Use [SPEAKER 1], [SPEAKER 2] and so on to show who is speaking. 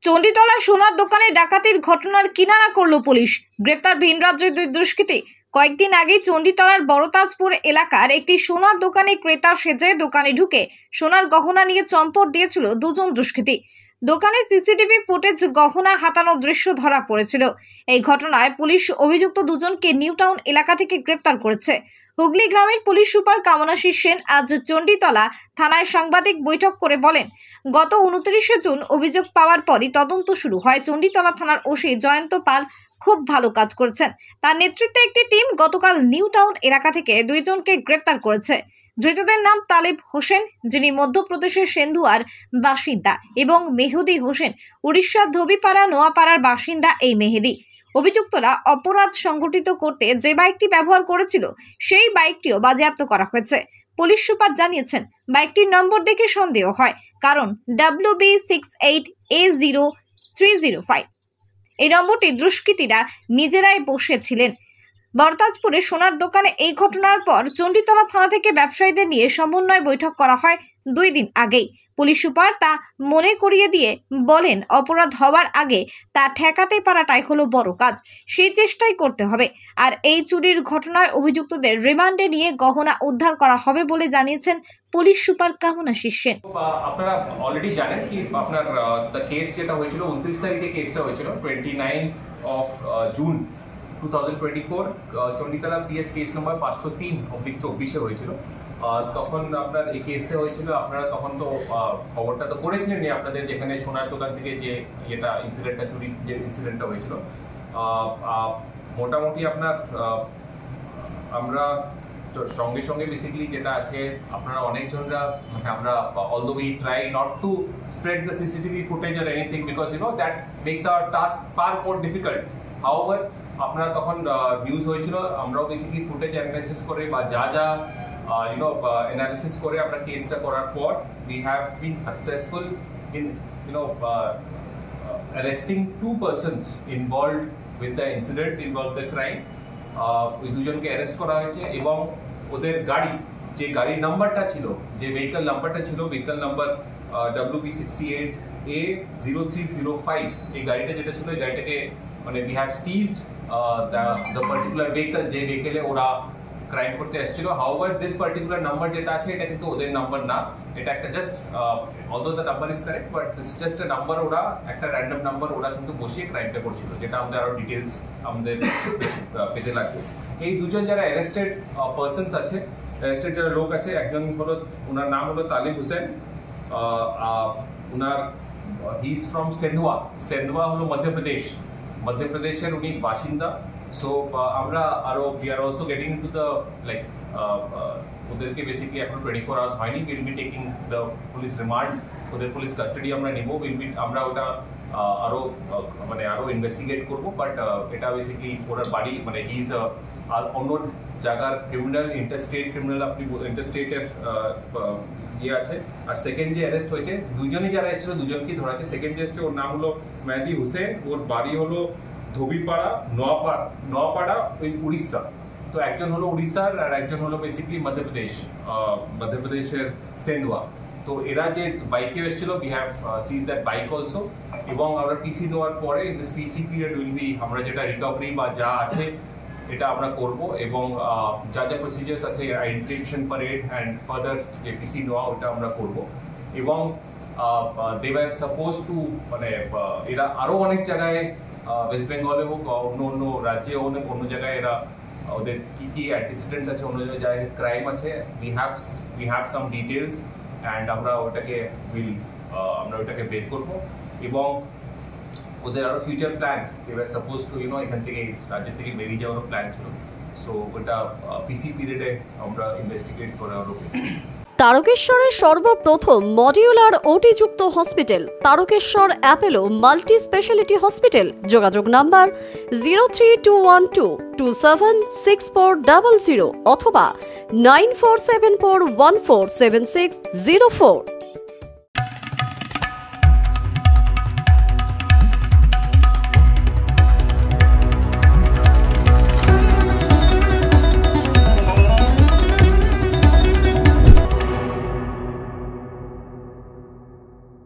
[SPEAKER 1] চণ্ডীতলা সোনার দোকানে ডাকাতির ঘটনার কিনারা করল পুলিশ। গ্রেপ্তার ভিন রাজ্যের দুই দুষ্কৃতী। কয়েকদিন আগে চণ্ডীতলার বড়তাজপুর এলাকার একটি সোনার দোকানে ক্রেতা সেজে দোকানে ঢুকে সোনার গহনা নিয়ে চম্পট দিয়েছিল দুজন দুষ্কৃতী। দোকানে সিসিটিভি ফুটেজ গহনা হাতানোর দৃশ্য ধরা পড়েছিল। এই ঘটনায় পুলিশ অভিযুক্ত দুজনকে নিউ টাউন এলাকা থেকে গ্রেপ্তার করেছে। হুগলি গ্রামের পুলিশ সুপার কামনাশী সেন আজ চণ্ডীতলা থানায় সাংবাদিক বৈঠক করে বলেন, গত 29 জুন অভিযোগ পাওয়ার পরই তদন্ত শুরু হয়। চণ্ডীতলা থানার ওসি জয়ন্ত পাল খুব ভালো কাজ করেছেন। তার নেতৃত্বে একটি টিম গতকাল নিউ টাউন এলাকা থেকে দুইজনকে গ্রেপ্তার করেছে। ধৃতদের নাম তালিব হোসেন, যিনি মধ্যপ্রদেশের সেন্দুয়ার বাসিন্দা, এবং মেহেদি হোসেন, উড়িষ্যার ধোবিপাড়া নোয়াপাড়ার বাসিন্দা। এই মেহেদি অভিযুক্তরা অপরাধ সংগঠিত করতে যে বাইকটি ব্যবহার করেছিল সেই বাইকটিও বাজেয়াপ্ত করা হয়েছে। পুলিশ সুপার জানিয়েছেন, বাইকটির নম্বর দেখে সন্দেহ হয়, কারণ WB68A0305 এই নম্বরটি দুষ্কৃতীরা নিজেরাই বসেছিলেন। বড়তাজপুরে সোনার দোকানে এই ঘটনার পর চণ্ডীতলা থানা থেকে ব্যবসায়ীদের নিয়ে সমন্বয় বৈঠক করা হয় 2 দিন আগেই। পুলিশ সুপার তা মনে করিয়ে দিয়ে বলেন, অপরাধ হওয়ার আগে তা ঠেকাতে পারাটাই হলো বড় কাজ, সেই চেষ্টাই করতে হবে। আর এই চুরির ঘটনায় অভিযুক্তদের রিমান্ডে নিয়ে গহনা উদ্ধার করা হবে বলে জানিয়েছেন পুলিশ সুপার কামনাশী সেন।
[SPEAKER 2] আপনারা অলরেডি জানেন কি আপনার কেস যেটা হয়েছিল 29 তারিখে কেসটা হয়েছিল 29 June 2024 Chanditala PS case number 503/24 হয়েছিল। তখন আপনার এই কেসটা হয়েছিল, আপনারা তখন তো খবরটা তো করেছিলেন আপনাদের যেখানে সোনার দোকান থেকে যে ইনসিডেন্টটা চুরি যে ইনসিডেন্টটা হয়েছিল। মোটামুটি আপনার আমরা সঙ্গে সঙ্গে বেসিক্যালি যেটা আছে আপনারা অনেকজনরা আমরা although we try not to spread the CCTV footage or anything because that makes our task far more difficult. However আপনারা তখন নিউজ হয়েছিল, আমরাও বেসিক্যালি ফুটেজ অ্যানালাইসিস করে বা যা যা অ্যানালিসিস করে আমরা কেসটা করার পর we have been successful in arresting 2 persons involved with the incident, involved the crime. ওই দুজনকে অ্যারেস্ট করা হয়েছে এবং ওদের গাড়ি, যে গাড়ির নাম্বারটা ছিল, যে ভেহিকল নাম্বারটা ছিল, ভেহিকল নাম্বার WB68A0305, এই গাড়িটা যেটা ছিল, এই গাড়িটাকে মানে we have seized the particular vehicle, যে ভেহিকলে ওরা ক্রাইম করতে এসেছিল। হাউএভার দিস পার্টিকুলার নাম্বার যেটা আছে এটা কিন্তু ওদের নাম্বার না, এটা একটা just although the number is correct but this just a number, ওরা একটা র্যান্ডম নাম্বার ওরা কিন্তু বসিয়ে ক্রাইমটা করছিল, যেটা আমাদের আরো ডিটেইলস আমাদের পেতে লাগবে। এই দুজন যারা অ্যারেস্টেড পারসনস আছে, অ্যারেস্টেড যারা লোক আছে, একজন হলো, ওনার নাম হলো তালিব হোসেন, ওনার হি ইজ ফ্রম সেন্দুয়া হলো মধ্যপ্রদেশের উনি বাসিন্দা। সো আমরা আরো we are also getting into the like ওদেরকে বেসিক্যালি এখন 24 আওয়ার্স হয়নি, we'll be taking the police remand, ওদের পুলিশ কাস্টাডি আমরা নেব, আমরা ওটা আরো মানে আরো ইনভেস্টিগেট করব। বাট এটা বেসিক্যালি ওনার বাড়ি মানে হি ইজ অন্য জায়গার ক্রিমিনাল, ইন্টারস্টেট ক্রিমিনাল, আপনি ইন্টারস্টেটের ইয়ে আছে। আর সেকেন্ড যে অ্যারেস্ট হয়েছে, দুজনই যারা এসেছিল দুজনকেই ধরা আছে। সেকেন্ড যে এসেছে ওর নাম হলো মেহেদি হোসেন, ওর বাড়ি হলো ধোবিপাড়া নোয়াপাড়া ওই উড়িষ্যা। তো একজন হলো উড়িষ্যার আর একজন হলো বেসিক্যালি মধ্যপ্রদেশের সেন্দুয়া। তো এরা যে বাইকে এসেছিল we have seized that bike also, এবং আমরা পিসি নেওয়ার পরে in this PC period will be আমরা যেটা রিকভারি বা যা আছে এটা আমরা করব, এবং যা যা প্রসিজার্স আছে আইডেন্টিফিকেশন পারেড অ্যান্ড ফার্দার যে পিসি নেওয়া ওটা আমরা করব। এবং they were supposed to মানে এরা আরো অনেক জায়গায় ওয়েস্ট বেঙ্গলে হোক, অন্য রাজ্যে হোক, অন্য জায়গায় এরা ওদের কি অ্যান্টিসিডেন্টস আছে, অন্য জায়গায় ক্রাইম আছে। we have some details and আমরা ওটাকে বের করব। এবং ওদের আরো future plans, they were supposed to এখান থেকে রাজ্য থেকে বেরিয়ে যাওয়ারও প্ল্যান ছিল। সো ওটা পিসি পিরিয়ডে আমরা ইনভেস্টিগেট করে আরো।
[SPEAKER 3] তারকেশ্বরের সর্বপ্রথম মডিউলার ওটি-যুক্ত hospital Tarakeswar Apollo multi speciality hospital. যোগাযোগ নাম্বার 03212276400 অথবা 9474147604।